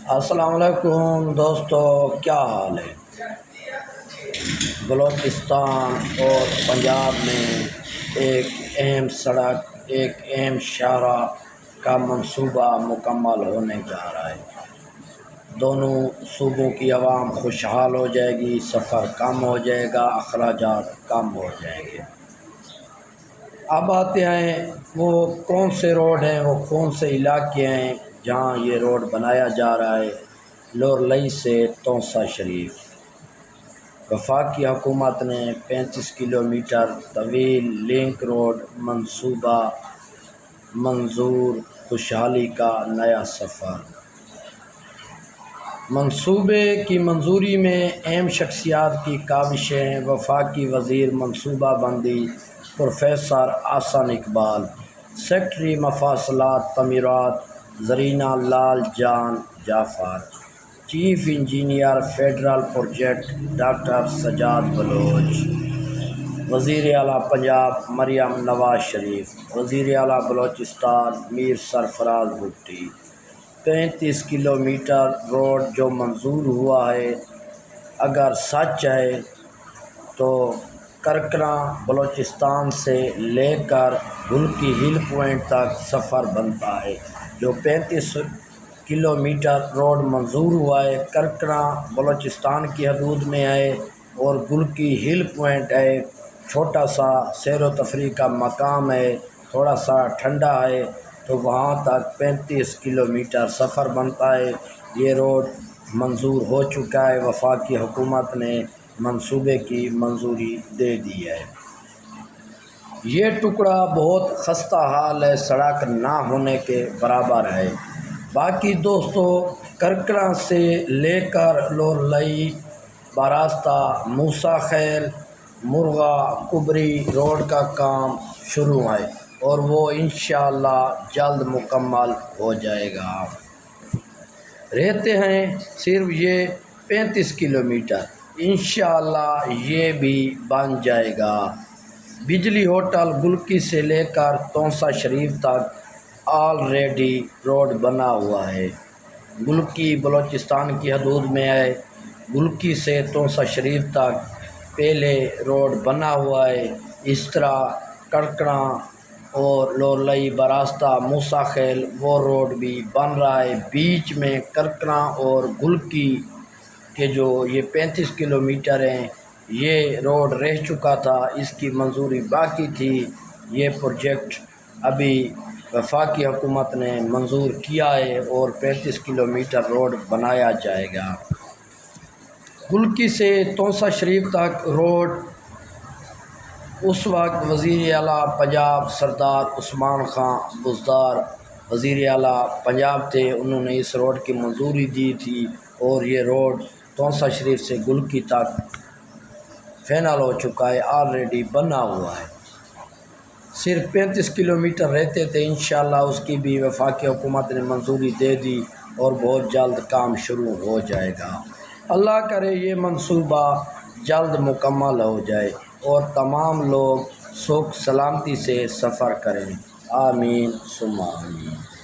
السلام علیکم دوستو، کیا حال ہے؟ بلوچستان اور پنجاب میں ایک اہم سڑک، ایک اہم شاہراہ کا منصوبہ مکمل ہونے جا رہا ہے۔ دونوں صوبوں کی عوام خوشحال ہو جائے گی، سفر کم ہو جائے گا، اخراجات کم ہو جائیں گے۔ اب آتے ہیں وہ کون سے روڈ ہیں، وہ کون سے علاقے ہیں جہاں یہ روڈ بنایا جا رہا ہے۔ لورلئی سے تونسا شریف، وفاقی حکومت نے 35 کلومیٹر طویل لنک روڈ منصوبہ منظور، خوشحالی کا نیا سفر۔ منصوبے کی منظوری میں اہم شخصیات کی کاوشیں۔ وفاقی وزیر منصوبہ بندی پروفیسر احسن اقبال، سیکریٹری مفاصلات تعمیرات Zarina Lal Jan Jafar, chief engineer federal project doctor Sajjad Baloch, وزیر اعلیٰ پنجاب مریم نواز شریف، وزیر اعلیٰ بلوچستان میر سرفراز بھٹی۔ 35 کلومیٹر روڈ جو منظور ہوا ہے، اگر سچ ہے تو کرکراں بلوچستان سے لے کر گلکی ہل پوائنٹ تک سفر بنتا ہے۔ جو 35 کلومیٹر روڈ منظور ہوا ہے، کرکراں بلوچستان کی حدود میں ہے اور گلکی ہل پوائنٹ ہے، چھوٹا سا سیر و تفریح کا مقام ہے، تھوڑا سا ٹھنڈا ہے، تو وہاں تک 35 کلومیٹر سفر بنتا ہے۔ یہ روڈ منظور ہو چکا ہے، وفاقی حکومت نے منصوبے کی منظوری دے دی ہے۔ یہ ٹکڑا بہت خستہ حال ہے، سڑک نہ ہونے کے برابر ہے۔ باقی دوستو، کرکراں سے لے کر لورلئی براستہ موسیٰ خیل مرغا کبری روڈ کا کام شروع ہے اور وہ انشاءاللہ جلد مکمل ہو جائے گا۔ رہتے ہیں صرف یہ 35 کلومیٹر، انشاءاللہ یہ بھی بن جائے گا۔ بجلی ہوٹل گلکی سے لے کر تونسا شریف تک آلریڈی روڈ بنا ہوا ہے۔ گلکی بلوچستان کی حدود میں ہے۔ گلکی سے تونسا شریف تک پہلے روڈ بنا ہوا ہے۔ اس طرح کرکراں اور لورلئی براستہ موسیٰ خیل وہ روڈ بھی بن رہا ہے۔ بیچ میں کرکراں اور گلکی کے جو یہ 35 کلومیٹر ہیں، یہ روڈ رہ چکا تھا، اس کی منظوری باقی تھی۔ یہ پروجیکٹ ابھی وفاقی حکومت نے منظور کیا ہے اور 35 کلومیٹر روڈ بنایا جائے گا۔ گلکی سے تونسا شریف تک روڈ اس وقت وزیر اعلیٰ پنجاب سردار عثمان خان بزدار وزیر اعلیٰ پنجاب تھے، انہوں نے اس روڈ کی منظوری دی تھی اور یہ روڈ تونسا شریف سے گلکی تک فائنل ہو چکا ہے، آلریڈی بنا ہوا ہے۔ صرف 35 کلومیٹر رہتے تھے، انشاءاللہ اس کی بھی وفاقی حکومت نے منظوری دے دی اور بہت جلد کام شروع ہو جائے گا۔ اللہ کرے یہ منصوبہ جلد مکمل ہو جائے اور تمام لوگ سکھ سلامتی سے سفر کریں۔ آمین ثم آمین۔